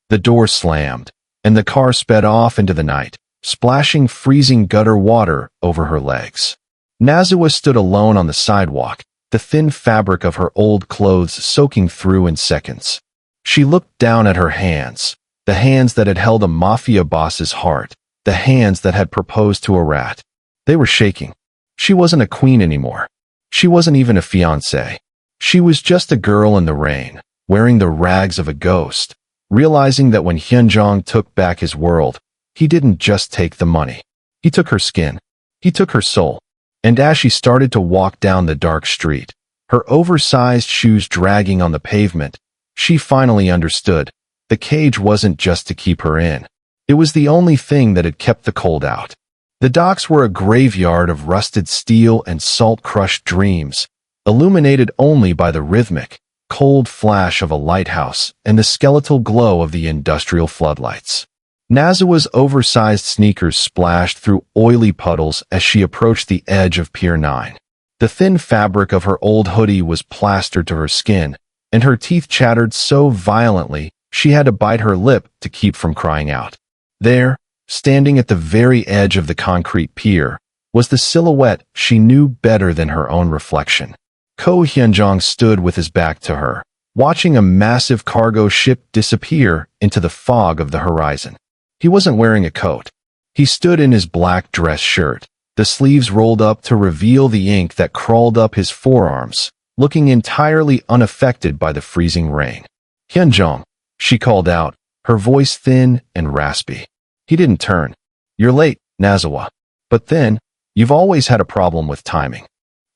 The door slammed, and the car sped off into the night, splashing freezing gutter water over her legs. Nazziwa stood alone on the sidewalk, the thin fabric of her old clothes soaking through in seconds. She looked down at her hands, the hands that had held a mafia boss's heart, the hands that had proposed to a rat. They were shaking. She wasn't a queen anymore. She wasn't even a fiancé. She was just a girl in the rain, wearing the rags of a ghost, realizing that when Hyun-jong took back his world, he didn't just take the money. He took her skin. He took her soul. And as she started to walk down the dark street, her oversized shoes dragging on the pavement, she finally understood. The cage wasn't just to keep her in. It was the only thing that had kept the cold out. The docks were a graveyard of rusted steel and salt-crushed dreams, illuminated only by the rhythmic, cold flash of a lighthouse and the skeletal glow of the industrial floodlights. Nazziwa's oversized sneakers splashed through oily puddles as she approached the edge of Pier 9. The thin fabric of her old hoodie was plastered to her skin, and her teeth chattered so violently she had to bite her lip to keep from crying out. There, standing at the very edge of the concrete pier, was the silhouette she knew better than her own reflection. Hyun-jong stood with his back to her, watching a massive cargo ship disappear into the fog of the horizon. He wasn't wearing a coat. He stood in his black dress shirt, the sleeves rolled up to reveal the ink that crawled up his forearms, looking entirely unaffected by the freezing rain. "Hyun-jong," she called out, her voice thin and raspy. He didn't turn. "You're late, Nazziwa. But then, you've always had a problem with timing."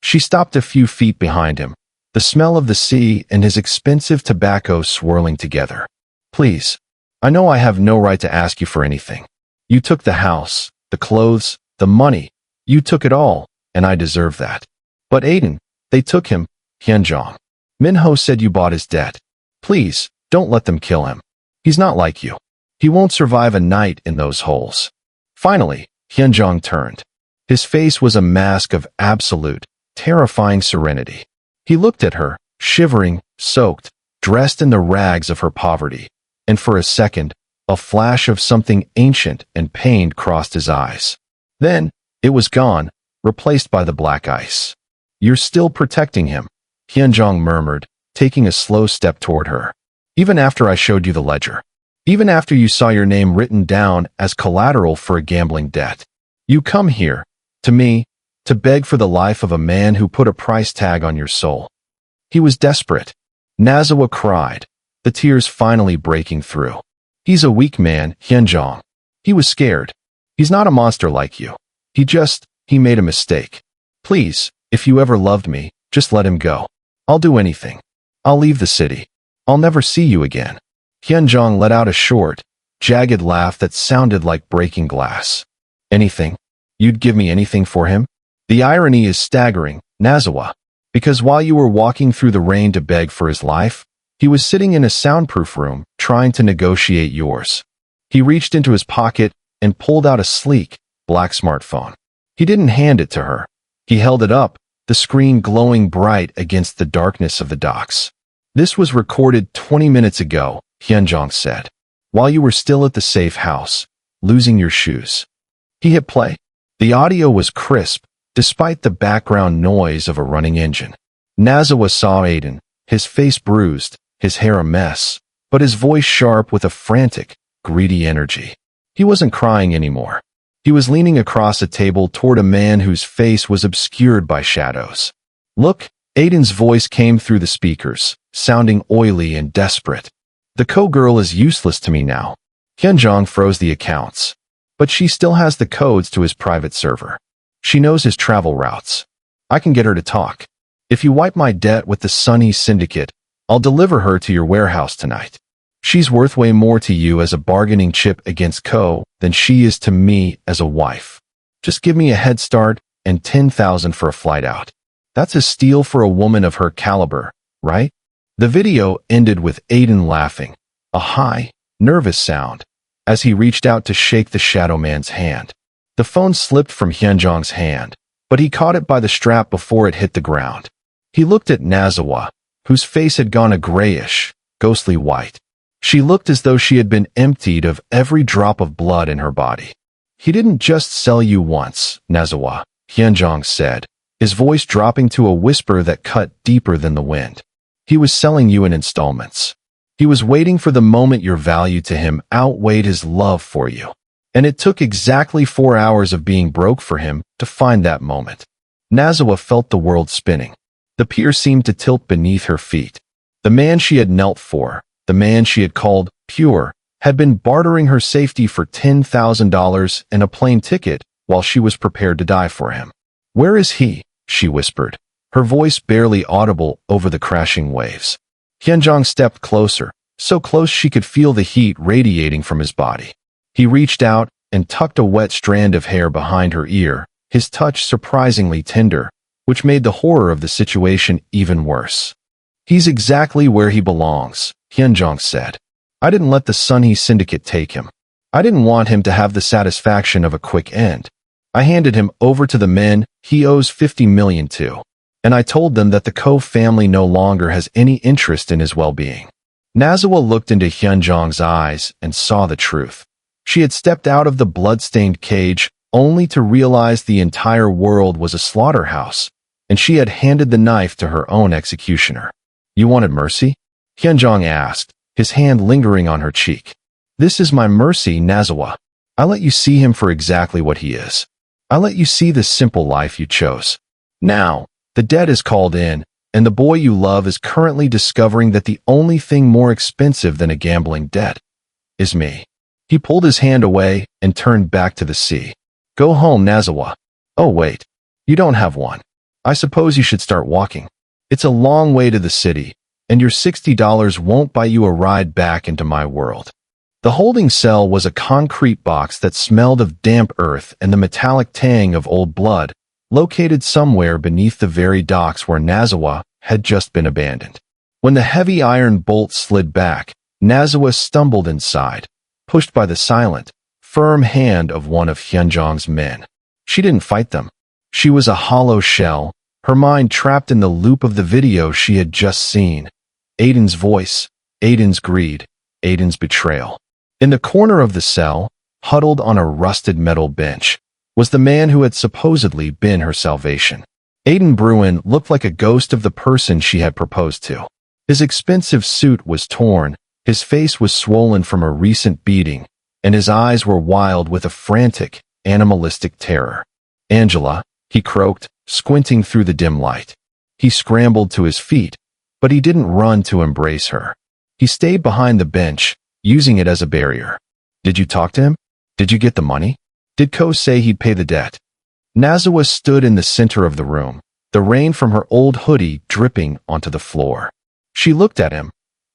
She stopped a few feet behind him, the smell of the sea and his expensive tobacco swirling together. "Please, I know I have no right to ask you for anything. You took the house, the clothes, the money. You took it all, and I deserve that. But Aiden, they took him, Hyun-jong. Minho said you bought his debt. Please, don't let them kill him. He's not like you. He won't survive a night in those holes." Finally, Hyun-jong turned. His face was a mask of absolute, terrifying serenity. He looked at her, shivering, soaked, dressed in the rags of her poverty, and for a second, a flash of something ancient and pained crossed his eyes. Then, it was gone, replaced by the black ice. "You're still protecting him," Hyun-jong murmured, taking a slow step toward her. "Even after I showed you the ledger. Even after you saw your name written down as collateral for a gambling debt. You come here, to me, to beg for the life of a man who put a price tag on your soul." He was desperate. Nazziwa cried, the tears finally breaking through. "He's a weak man, Hyun-jong. He was scared. He's not a monster like you. He made a mistake. Please, if you ever loved me, just let him go. I'll do anything. I'll leave the city. I'll never see you again." Hyun-jong let out a short, jagged laugh that sounded like breaking glass. "Anything? You'd give me anything for him?" The irony is staggering, Nazziwa, because while you were walking through the rain to beg for his life, he was sitting in a soundproof room trying to negotiate yours. He reached into his pocket and pulled out a sleek, black smartphone. He didn't hand it to her. He held it up, the screen glowing bright against the darkness of the docks. "This was recorded 20 minutes ago," Hyun-jong said, "while you were still at the safe house, losing your shoes." He hit play. The audio was crisp, despite the background noise of a running engine. Nazziwa saw Aiden, his face bruised, his hair a mess, but his voice sharp with a frantic, greedy energy. He wasn't crying anymore. He was leaning across a table toward a man whose face was obscured by shadows. "Look," Aiden's voice came through the speakers, sounding oily and desperate. "The co-girl is useless to me now." Hyun-jong froze the accounts. "But she still has the codes to his private server. She knows his travel routes. I can get her to talk. If you wipe my debt with the Sunny Syndicate, I'll deliver her to your warehouse tonight. She's worth way more to you as a bargaining chip against Co than she is to me as a wife. Just give me a head start and 10,000 for a flight out. That's a steal for a woman of her caliber, right?" The video ended with Aiden laughing, a high, nervous sound, as he reached out to shake the shadow man's hand. The phone slipped from Hyun-jong's hand, but he caught it by the strap before it hit the ground. He looked at Nazziwa, whose face had gone a grayish, ghostly white. She looked as though she had been emptied of every drop of blood in her body. "He didn't just sell you once, Nazziwa," Hyun-jong said, his voice dropping to a whisper that cut deeper than the wind. "He was selling you in installments. He was waiting for the moment your value to him outweighed his love for you. And it took exactly 4 hours of being broke for him to find that moment." Nazziwa felt the world spinning. The pier seemed to tilt beneath her feet. The man she had knelt for, the man she had called pure, had been bartering her safety for $10,000 and a plane ticket while she was prepared to die for him. "Where is he?" she whispered, her voice barely audible over the crashing waves. Hyun-jong stepped closer, so close she could feel the heat radiating from his body. He reached out and tucked a wet strand of hair behind her ear, his touch surprisingly tender, which made the horror of the situation even worse. "He's exactly where he belongs," Hyun-jong said. "I didn't let the Sunhee syndicate take him. I didn't want him to have the satisfaction of a quick end. I handed him over to the men he owes 50 million to, and I told them that the Ko family no longer has any interest in his well-being." Nazziwa looked into Hyun-jong's eyes and saw the truth. She had stepped out of the blood-stained cage only to realize the entire world was a slaughterhouse, and she had handed the knife to her own executioner. "You wanted mercy?" Hyun-jong asked, his hand lingering on her cheek. "This is my mercy, Nazziwa. I let you see him for exactly what he is. I let you see the simple life you chose. Now, the debt is called in, and the boy you love is currently discovering that the only thing more expensive than a gambling debt is me." He pulled his hand away and turned back to the sea. "Go home, Nazziwa. Oh, wait. You don't have one. I suppose you should start walking. It's a long way to the city, and your $60 won't buy you a ride back into my world." The holding cell was a concrete box that smelled of damp earth and the metallic tang of old blood, located somewhere beneath the very docks where Nazziwa had just been abandoned. When the heavy iron bolt slid back, Nazziwa stumbled inside, pushed by the silent, firm hand of one of Hyun-jong's men. She didn't fight them. She was a hollow shell, her mind trapped in the loop of the video she had just seen. Aiden's voice, Aiden's greed, Aiden's betrayal. In the corner of the cell, huddled on a rusted metal bench, was the man who had supposedly been her salvation. Aiden Bruin looked like a ghost of the person she had proposed to. His expensive suit was torn, his face was swollen from a recent beating, and his eyes were wild with a frantic, animalistic terror. "Angela," he croaked, squinting through the dim light. He scrambled to his feet, but he didn't run to embrace her. He stayed behind the bench, using it as a barrier. "Did you talk to him? Did you get the money? Did Ko say he'd pay the debt?" Nazziwa stood in the center of the room, the rain from her old hoodie dripping onto the floor. She looked at him,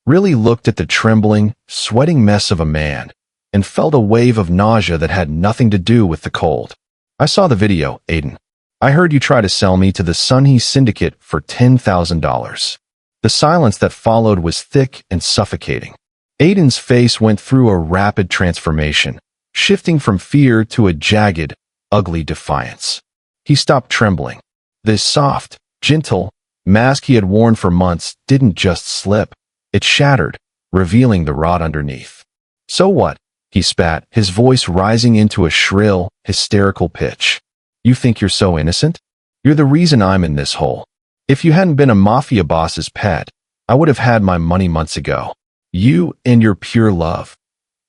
really looked at the trembling, sweating mess of a man, and felt a wave of nausea that had nothing to do with the cold. "I saw the video, Aiden. I heard you try to sell me to the Sunhee syndicate for $10,000. The silence that followed was thick and suffocating. Aiden's face went through a rapid transformation, shifting from fear to a jagged, ugly defiance. He stopped trembling. This soft, gentle mask he had worn for months didn't just slip. It shattered, revealing the rot underneath. "So what?" he spat, his voice rising into a shrill, hysterical pitch. "You think you're so innocent? You're the reason I'm in this hole. If you hadn't been a mafia boss's pet, I would have had my money months ago. You and your pure love.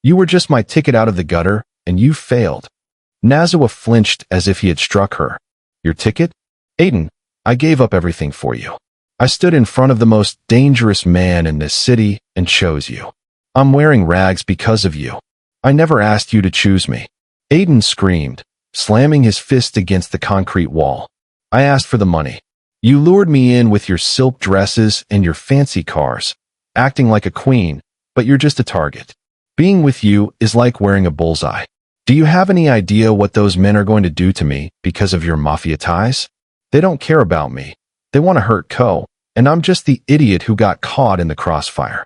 You were just my ticket out of the gutter, and you failed." Nazziwa flinched as if he had struck her. "Your ticket? Aiden, I gave up everything for you. I stood in front of the most dangerous man in this city and chose you. I'm wearing rags because of you. I never asked you to choose me." Aiden screamed, slamming his fist against the concrete wall. "I asked for the money. You lured me in with your silk dresses and your fancy cars, acting like a queen, but you're just a target. Being with you is like wearing a bullseye. Do you have any idea what those men are going to do to me because of your mafia ties? They don't care about me. They want to hurt Ko, and I'm just the idiot who got caught in the crossfire."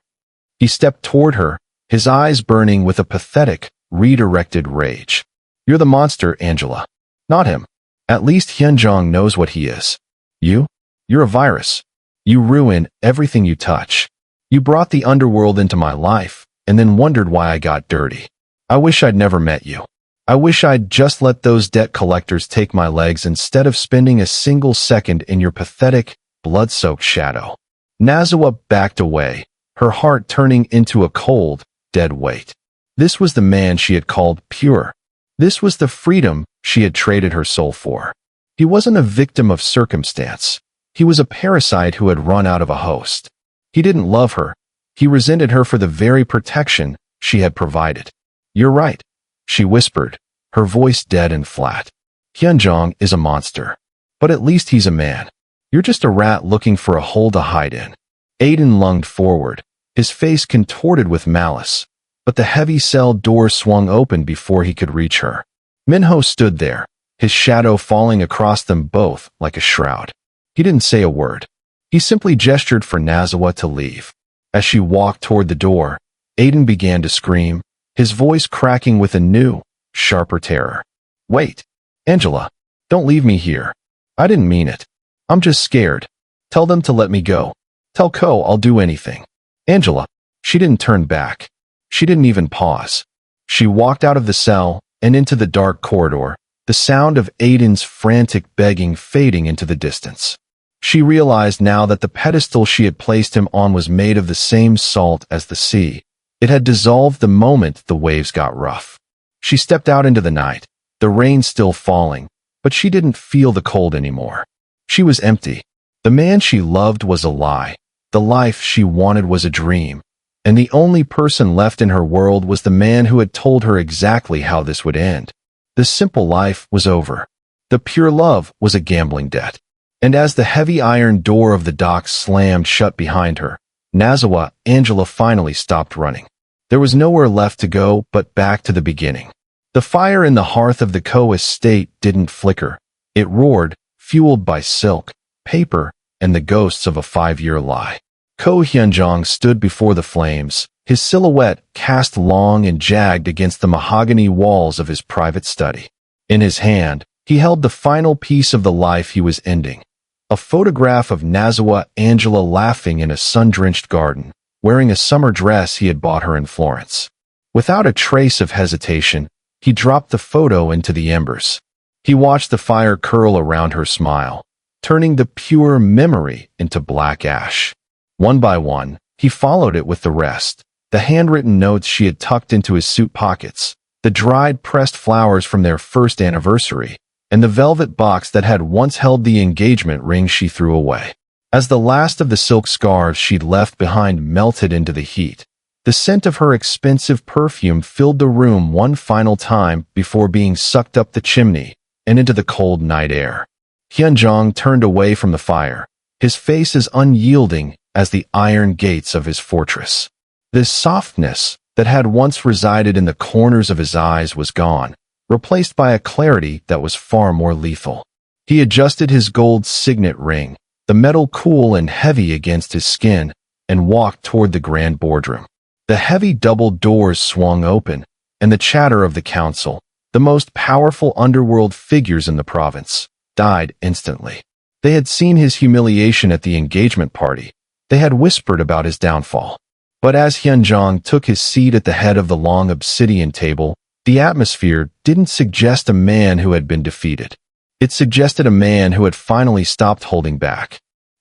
He stepped toward her, his eyes burning with a pathetic, redirected rage. "You're the monster, Angela. Not him. At least Hyun-jong knows what he is. You're a virus. You ruin everything you touch. You brought the underworld into my life, and then wondered why I got dirty. I wish I'd never met you. I wish I'd just let those debt collectors take my legs instead of spending a single second in your pathetic, blood-soaked shadow." Nazziwa backed away, her heart turning into a cold, dead weight. This was the man she had called pure. This was the freedom she had traded her soul for. He wasn't a victim of circumstance. He was a parasite who had run out of a host. He didn't love her. He resented her for the very protection she had provided. "You're right," she whispered, her voice dead and flat. "Hyun-jong is a monster. But at least he's a man. You're just a rat looking for a hole to hide in." Aiden lunged forward, his face contorted with malice, but the heavy cell door swung open before he could reach her. Minho stood there, his shadow falling across them both like a shroud. He didn't say a word. He simply gestured for Nazziwa to leave. As she walked toward the door, Aiden began to scream, his voice cracking with a new, sharper terror. Wait, Angela, don't leave me here. I didn't mean it. I'm just scared. Tell them to let me go. Tell Ko I'll do anything. Angela. She didn't turn back. She didn't even pause. She walked out of the cell and into the dark corridor, the sound of Aiden's frantic begging fading into the distance. She realized now that the pedestal she had placed him on was made of the same salt as the sea. It had dissolved the moment the waves got rough. She stepped out into the night, the rain still falling, but she didn't feel the cold anymore. She was empty. The man she loved was a lie. The life she wanted was a dream. And the only person left in her world was the man who had told her exactly how this would end. The simple life was over. The pure love was a gambling debt. And as the heavy iron door of the dock slammed shut behind her, Nazziwa Angela finally stopped running. There was nowhere left to go but back to the beginning. The fire in the hearth of the Ko estate didn't flicker. It roared, fueled by silk, paper, and the ghosts of a 5-year lie. Ko Hyun-jong stood before the flames, his silhouette cast long and jagged against the mahogany walls of his private study. In his hand, he held the final piece of the life he was ending. A photograph of Nazziwa Angela laughing in a sun-drenched garden, wearing a summer dress he had bought her in Florence. Without a trace of hesitation, he dropped the photo into the embers. He watched the fire curl around her smile, turning the pure memory into black ash. One by one, he followed it with the rest, the handwritten notes she had tucked into his suit pockets, the dried pressed flowers from their first anniversary, and the velvet box that had once held the engagement ring she threw away. As the last of the silk scarves she'd left behind melted into the heat, the scent of her expensive perfume filled the room one final time before being sucked up the chimney and into the cold night air. Hyun-jong turned away from the fire, his face as unyielding as the iron gates of his fortress. This softness that had once resided in the corners of his eyes was gone, replaced by a clarity that was far more lethal. He adjusted his gold signet ring, the metal cool and heavy against his skin, and walked toward the grand boardroom. The heavy double doors swung open, and the chatter of the council, the most powerful underworld figures in the province, died instantly. They had seen his humiliation at the engagement party. They had whispered about his downfall. But as Hyun-jong took his seat at the head of the long obsidian table, the atmosphere didn't suggest a man who had been defeated. It suggested a man who had finally stopped holding back.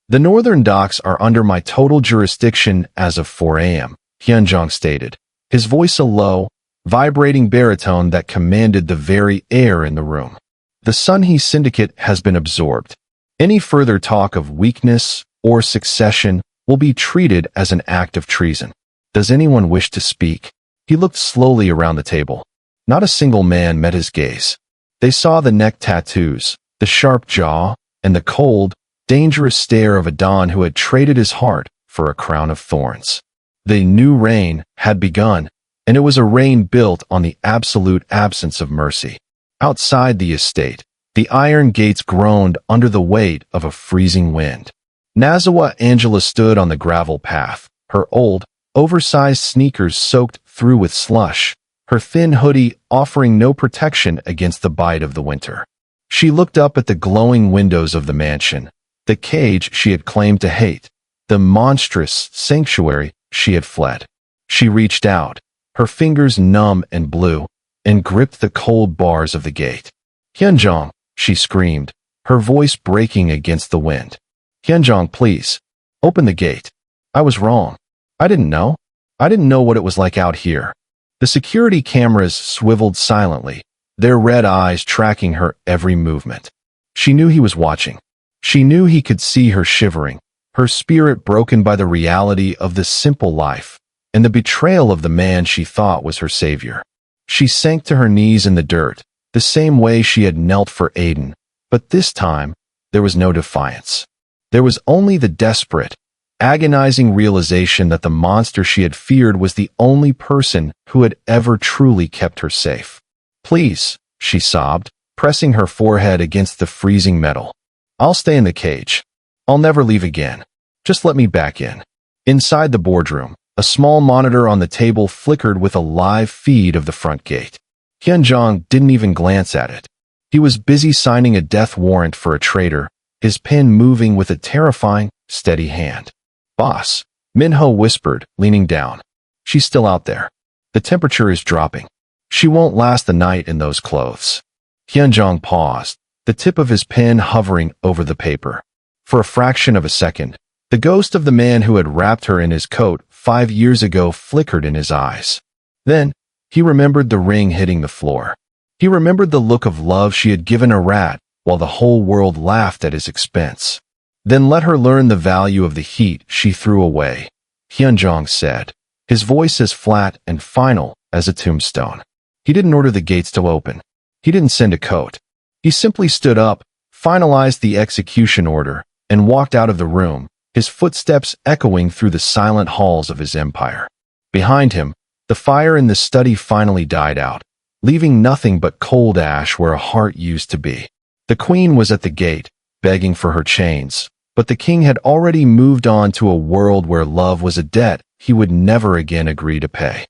The northern docks are under my total jurisdiction as of 4 a.m., Hyun-jong stated, his voice a low, vibrating baritone that commanded the very air in the room. The Sunhee Syndicate has been absorbed. Any further talk of weakness or succession will be treated as an act of treason. Does anyone wish to speak? He looked slowly around the table. Not a single man met his gaze. They saw the neck tattoos, the sharp jaw, and the cold, dangerous stare of a don who had traded his heart for a crown of thorns. The new reign had begun, and it was a reign built on the absolute absence of mercy. Outside the estate, the iron gates groaned under the weight of a freezing wind. Nazziwa Angela stood on the gravel path, her old, oversized sneakers soaked through with slush, her thin hoodie offering no protection against the bite of the winter. She looked up at the glowing windows of the mansion, the cage she had claimed to hate, the monstrous sanctuary she had fled. She reached out, her fingers numb and blue, and gripped the cold bars of the gate. Hyun-jong, she screamed, her voice breaking against the wind. Hyun-jong, please, open the gate. I was wrong. I didn't know. I didn't know what it was like out here. The security cameras swiveled silently, their red eyes tracking her every movement. She knew he was watching. She knew he could see her shivering, her spirit broken by the reality of this simple life, and the betrayal of the man she thought was her savior. She sank to her knees in the dirt, the same way she had knelt for Aiden, but this time, there was no defiance. There was only the desperate, agonizing realization that the monster she had feared was the only person who had ever truly kept her safe. Please, she sobbed, pressing her forehead against the freezing metal. I'll stay in the cage. I'll never leave again. Just let me back in. Inside the boardroom, a small monitor on the table flickered with a live feed of the front gate. Hyun-jong didn't even glance at it. He was busy signing a death warrant for a traitor, his pen moving with a terrifying, steady hand. Boss, Minho whispered, leaning down. She's still out there. The temperature is dropping. She won't last the night in those clothes. Hyun-jong paused, the tip of his pen hovering over the paper. For a fraction of a second, the ghost of the man who had wrapped her in his coat 5 years ago flickered in his eyes. Then, he remembered the ring hitting the floor. He remembered the look of love she had given a rat while the whole world laughed at his expense. Then let her learn the value of the heat she threw away, Hyun-jong said, his voice as flat and final as a tombstone. He didn't order the gates to open. He didn't send a coat. He simply stood up, finalized the execution order, and walked out of the room, his footsteps echoing through the silent halls of his empire. Behind him, the fire in the study finally died out, leaving nothing but cold ash where a heart used to be. The queen was at the gate, begging for her chains, but the king had already moved on to a world where love was a debt he would never again agree to pay.